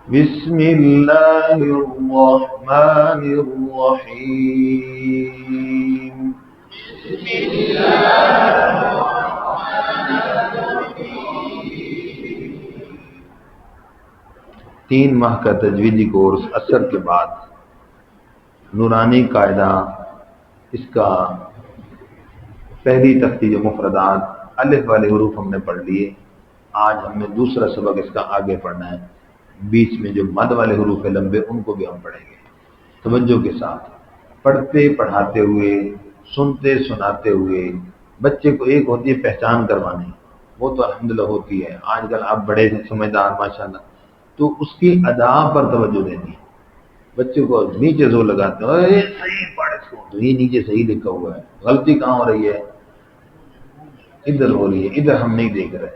بسم اللہ الرحمن الرحیم. تین ماہ کا تجویدی کورس اثر کے بعد نورانی قاعدہ، اس کا پہلی تختی جو مفردات الف والے حروف ہم نے پڑھ لیے. آج ہم نے دوسرا سبق اس کا آگے پڑھنا ہے. بیچ میں جو مد والے حروف ہیں لمبے، ان کو بھی ہم پڑھیں گے توجہ کے ساتھ، پڑھتے پڑھاتے ہوئے، سنتے سناتے ہوئے. بچے کو ایک ہوتی ہے پہچان کروانی، وہ تو الحمدللہ ہوتی ہے. آج کل آپ بڑے سمجھدار ماشاءاللہ، تو اس کی ادا پر توجہ دینی. بچے کو نیچے زور لگاتے ہیں، اے صحیح پڑھ اس کو، تو یہ نیچے صحیح لکھا ہوا ہے، غلطی کہاں ہو رہی ہے؟ ادھر ہو رہی ہے، ادھر ہم نہیں دیکھ رہے.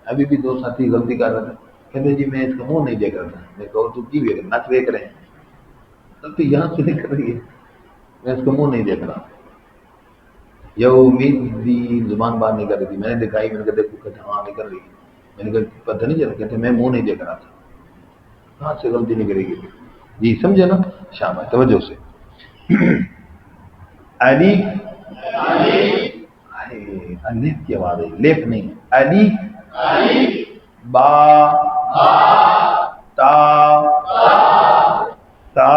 ابھی بھی دو ساتھی غلطی کر رہے تھے، کہتے جی میں اس کا منہ نہیں دیکھ رہا تھا. میں کہو تو کی دیکھ رہے، نچ دیکھ رہے ہیں، غلطی یہاں سے نہیں کر رہی ہے، میں اس کا منہ نہیں دیکھ رہا. یوم الدین زبان باہر نہیں کر رہی تھی، میں نے دکھائی، میں نے کہا دیکھو، کہتے ہاں نہیں کر رہی ہے. میں نے کہا پتہ نہیں چلا، کہتے میں منہ نہیں دیکھ رہا تھا. کہاں سے غلطی نکلے گی؟ جی سمجھے نا؟ شامل توجہ سے. الف، الف کی آواز ہے، لیف نہیں. الف، با، تا، تا.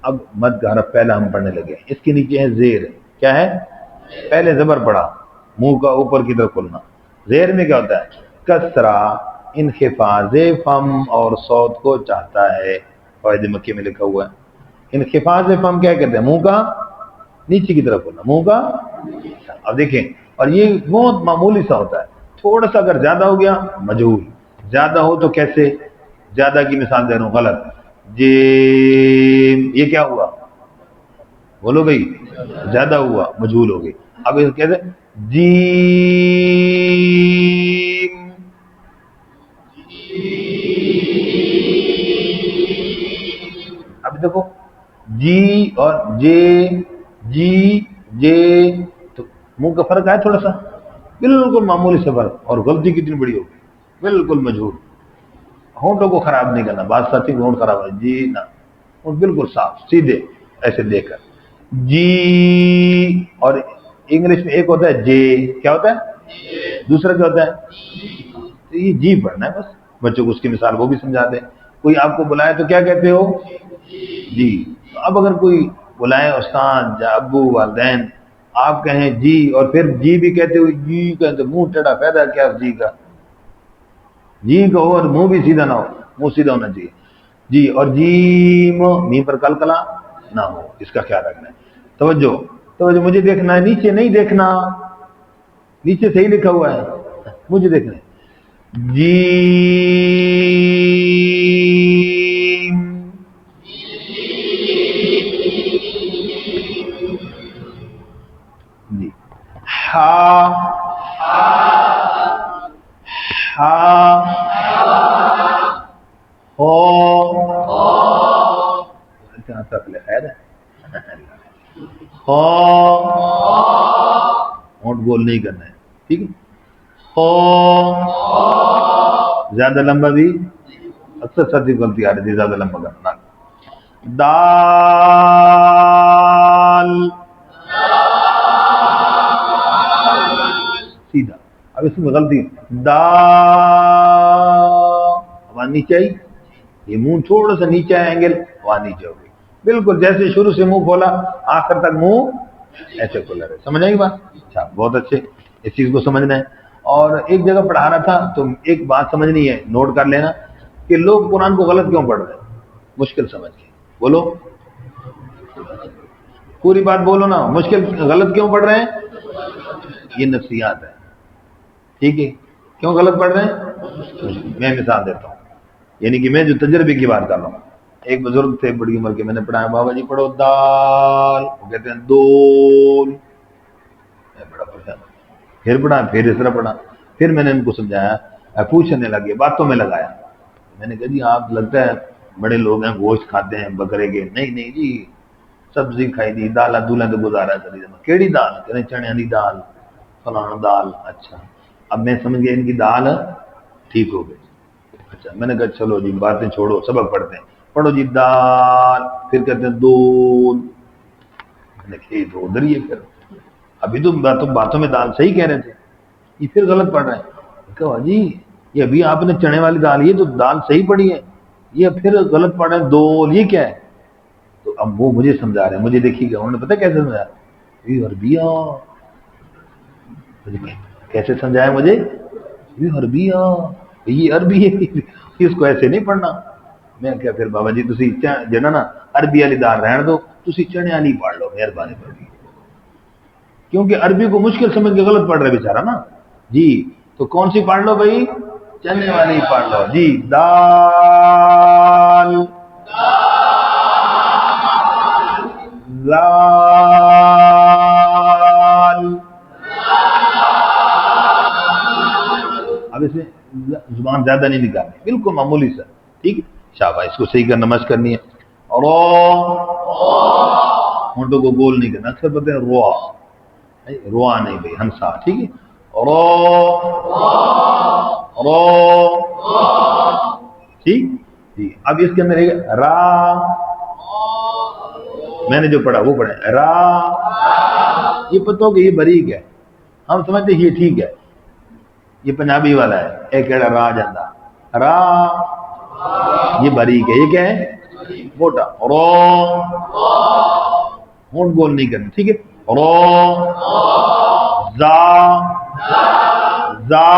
اب مد کا حرف پہلا ہم پڑھنے لگے. اس کے نیچے ہے زیر. کیا ہے؟ پہلے زبر پڑا، منہ کا اوپر کی طرف کھلنا. زیر میں کیا ہوتا ہے؟ کسرہ، انخفاض فم اور صوت کو چاہتا ہے. قواعد مکی میں لکھا ہوا ہے. انخفاض فم کیا کہتے ہیں؟ منہ کا نیچے کی طرف کھلنا، منہ کا. اب دیکھیں، اور یہ بہت معمولی سا ہوتا ہے. تھوڑا سا اگر زیادہ ہو گیا مجہول. زیادہ ہو تو کیسے؟ زیادہ کی مثال دے رہا ہوں، غلط. جیم، یہ کیا ہوا؟ بولو بھائی، زیادہ ہوا، مجہول ہو گئی. اب یہ کہتے ہیں جیم. اب دیکھو جی اور جے، جی جے، تو منہ کا فرق ہے تھوڑا سا، بالکل معمولی سے فرق. اور غلطی کتنی بڑی ہوگی، بالکل مجہول. ہونٹوں کو خراب نہیں کرنا. بعض ساتھی کو ہونٹ خراب ہے، جی نہ، ہونٹ بالکل صاف سیدھے ایسے دے کر جی. اور انگلش میں ایک ہوتا ہے جے، کیا ہوتا ہے؟ دوسرا کیا ہوتا ہے؟ تو یہ جی پڑھنا ہے بس. بچوں کو اس کی مثال وہ بھی سمجھا دیں. کوئی آپ کو بلائے تو کیا کہتے ہو؟ جی. تو اب اگر کوئی بلائے استاد یا ابو والدین، آپ کہیں جی اور پھر جی بھی کہتے ہوئے جی کہتے، منہ ٹیڑھا پیدا کیا اس جی کا؟ جی کا ہو اور منہ بھی سیدھا نہ ہو، منہ سیدھا ہونا چاہیے. جی اور جیم، میم پر کلکلا نہ ہو، اس کا خیال رکھنا ہے. توجہ توجہ، مجھے دیکھنا ہے، نیچے نہیں دیکھنا. نیچے صحیح لکھا ہوا ہے، مجھے دیکھنا ہے. جیم. جی. ہا، ہا، ہو. خیر ہے. ہو، ہونٹ گول نہیں کرنا ہے، ٹھیک ہے. ہو، زیادہ لمبا بھی اکثر سردی غلطی آ رہی تھی، زیادہ لمبا کرنا. دال، سیدھا. اب اس میں غلطی، دا، آواز نیچے آئی، یہ منہ تھوڑا سا نیچے ہے، اینگل آواز نیچے ہو گئی. بالکل جیسے شروع سے منہ کھولا آخر تک منہ ایسے کھولا رہے. سمجھ آئی بات؟ اچھا، بہت اچھے. اس چیز کو سمجھنا ہے. اور ایک جگہ پڑھا رہا تھا تو ایک بات سمجھنی ہے، نوٹ کر لینا کہ لوگ قرآن کو غلط کیوں پڑھ رہے ہیں. مشکل سمجھ کے بولو، پوری بات بولو نا. مشکل غلط کیوں پڑھ رہے ہیں؟ یہ نفسیات ہے، ٹھیک ہے. کیوں غلط پڑھ رہے ہیں؟ میں مثال دیتا ہوں، یعنی کہ میں جو تجربے کی بات کر رہا ہوں. ایک بزرگ تھے بڑی عمر کے، میں نے پڑھایا، بابا جی پڑھو دال، وہ کہتے ہیں دول. میں بڑا پریشان. پھر پڑھا، پھر اس طرح پڑھا. پھر میں نے ان کو سمجھایا، پوچھنے لگے، باتوں میں لگایا. میں نے کہا جی آپ لگتا ہے بڑے لوگ ہیں، گوشت کھاتے ہیں بکرے کے. نہیں نہیں جی، سبزی کھائی دی، دال دولیں تو گزارا کری. کیڑی دال؟ کہتے چنے دی دال، فلانا دال. اچھا، اب میں سمجھ گیا ان کی دال ٹھیک ہو گئے. اچھا میں نے کہا چلو جی باتیں چھوڑو سبق پڑھتے ہیں. پڑھو جی دال. پھر کہتے ہیں دودھ. میں نے کہا تو ادھر ہی ہے. پھر ابھی تو باتوں میں دال صحیح کہہ رہے تھے, یہ پھر غلط پڑھ رہے ہیں. کہا جی یہ ابھی آپ نے چنے والی دال, یہ تو دال صحیح پڑھی ہے, یہ پھر غلط پڑھ رہے ہیں دول, یہ کیا ہے؟ تو اب وہ مجھے سمجھا رہے ہیں, مجھے دیکھیے گا انہوں نے پتہ کیسے سمجھایا, یہ عربیہ. کیسے سمجھایا مجھے؟ یہ عربیہ, یہ عربی ہے, اس کو ایسے نہیں پڑھنا. میں کیا پھر بابا جی تسی جنا نا عربی والی دال رہن دو, تسی چنے والی پڑھ لو مہربانی کر کے, کیونکہ عربی کو مشکل سمجھ کے غلط پڑھ رہے بیچارہ نا جی. تو کون سی پڑھ لو بھائی؟ چنے والی پڑھ لو جی. دال لال. اب اس میں زبان زیادہ نہیں نکالنی, بالکل معمولی سا, ٹھیک ہے. شاباش, اس کو صحیح کرنا مشق کرنی ہے. اور ہونٹوں کو گول نہیں کرنا, اکثر بولتے ہیں روا, روا نہیں بھائی, ہنسا, ٹھیک ہے. رو ٹھیک جی. اب اس کے اندر ہے را, میں نے جو پڑھا وہ پڑھے را. یہ پتہ ہو کہ یہ باریک ہے, ہم سمجھتے ہیں یہ ٹھیک ہے, یہ پنجابی والا ہے, ایک کہڑا را جاندہ را, یہ باریک ہے, یہ کیا ہے موٹا. رو ہونٹ گول نہیں کرنا, ٹھیک ہے. رو زا زا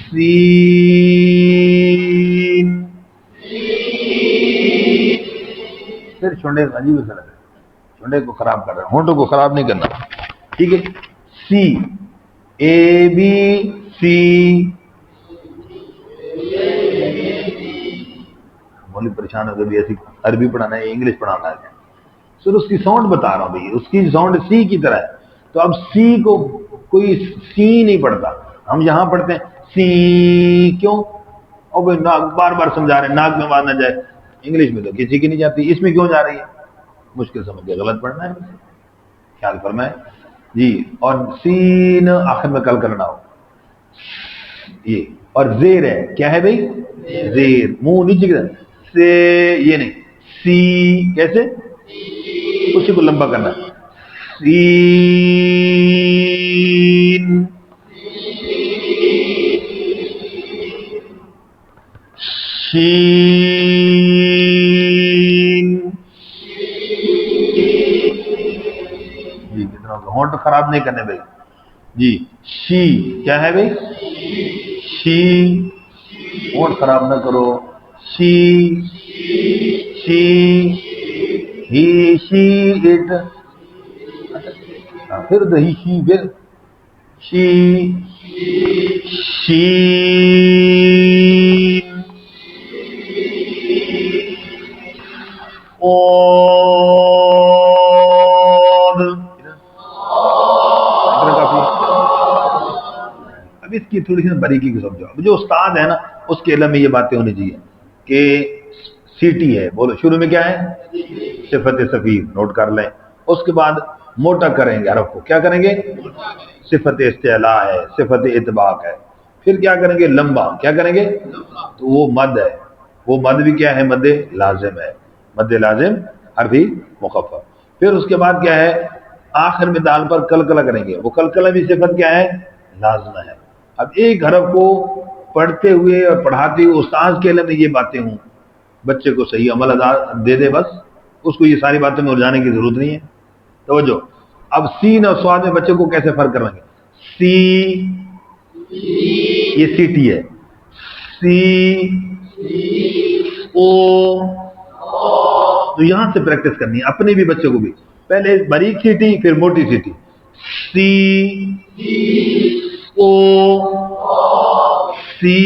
سین. پھر چھوڑے عجیب سا لگا, چھوڑے کو خراب کر رہا ہے, ہونٹوں کو خراب نہیں کرنا, ٹھیک ہے. سی اے بی سی. مولی پریشان ہو گئی ایسی عربی پڑھانا ہے انگلش پڑھانا ہے, سر اس کی ساؤنڈ بتا رہا ہوں بھائی, اس کی ساؤنڈ سی کی طرح ہے. تو اب سی کو کوئی سی نہیں پڑھتا, ہم یہاں پڑھتے ہیں سی, کیوں؟ اور بھائی بار بار سمجھا رہے ہیں ناک میں آواز نہ جائے. انگلش میں تو کسی کی نہیں جاتی, اس میں کیوں جا رہی ہے؟ مشکل سمجھ کے غلط پڑھنا ہے, خیال فرمائے جی. اور سین آخر میں کل کرنا ہو یہ. اور زیر ہے, کیا ہے بھائی؟ زیر, منہ نیچے کی طرف سے, یہ نہیں. سی کیسے؟ اسی کو لمبا کرنا, سین. شین. جی کتنا ہونٹ خراب نہیں کرنے بھائی جی. شی کیا ہے بھائی؟ شی, ہونٹ خراب نہ کرو. شی شی ہی شی اٹ, پھر دہی شی, پھر شی شین. اب اس کی تھوڑی سی باریکی کو سمجھو. اب جو استاد ہے نا اس کے علم میں یہ باتیں ہونی چاہیے کہ سیٹی ہے, بولو شروع میں کیا ہے؟ صفت صفیر, نوٹ کر لیں. اس کے بعد موٹا کریں گے حرف کو, کیا کریں گے؟ صفت استعلاء ہے, صفت اطباق ہے. پھر کیا کریں گے؟ لمبا, کیا کریں گے؟ تو وہ مد ہے, وہ مد بھی کیا ہے؟ مد لازم ہے, مد لازم حرفی مخفف. پھر اس کے بعد کیا ہے؟ آخر میں دال پر کلکلہ کریں گے, وہ کلکلہ بھی صفت کیا ہے؟ لازمہ ہے. اب ایک حرف کو پڑھتے ہوئے اور پڑھاتے ہوئے استاذ کے علم میں یہ باتیں ہوں, بچے کو صحیح عمل ادا دے دے, بس اس کو یہ ساری باتیں میں الجھانے کی ضرورت نہیں ہے. توجہ. اب سین اور سواد میں بچے کو کیسے فرق کریں گے؟ سی, یہ سیٹی ہے. سی او, تو یہاں سے پریکٹس کرنی ہے اپنے بھی بچے کو بھی. پہلے باریک سیٹی, پھر موٹی سیٹی. سی او سی,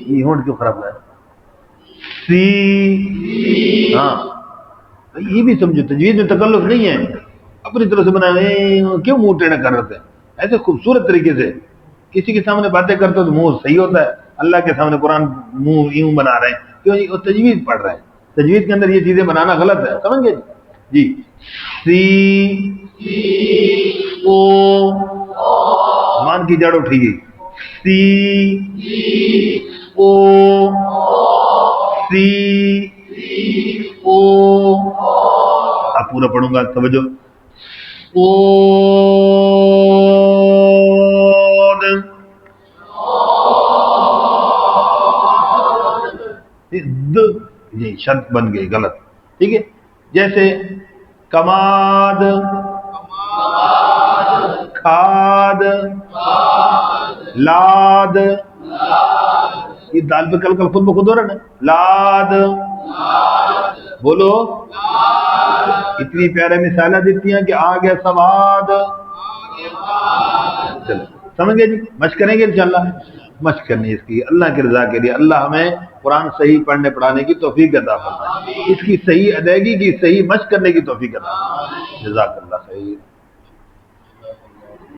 یہ ہونٹ کیوں خراب ہے؟ سی, ہاں یہ بھی سمجھو تجوید میں تکلف نہیں ہے, اپنی طرح سے بنا. کیوں منہ ٹیڑھا کر رہتے ہیں ایسے خوبصورت طریقے سے؟ کسی کے سامنے باتیں کرتے ہو تو منہ صحیح ہوتا ہے, اللہ کے سامنے قرآن منہ یوں بنا رہے ہیں, کیوں جی؟ وہ تجوید پڑھ رہے ہیں, تجوید کے اندر یہ چیزیں بنانا غلط ہے, سمجھ گئے جی. سی او, زبان کی جڑ اٹھی گئی. سی او سی او. اب پورا پڑھوں گا، توجہ. اود. یہ شرط بن گئی غلط. ٹھیک ہے، جیسے کماد، کھاد، لاد. یہ دال پہ کل خود بخود ہو رہا نا. لاد بولو. اتنی پیارے مثالیں دیتی ہیں کہ آ گیا سواد. چلو سمجھ گئے جی. مشق کریں گے انشاءاللہ. مشق کرنی ہے اس کی اللہ کی رضا کے لیے. اللہ ہمیں قرآن صحیح پڑھنے پڑھانے کی توفیق عطا فرمائے، اس کی صحیح ادائیگی کی، صحیح مشق کرنے کی توفیق عطا فرمائے. جزاک اللہ خیر.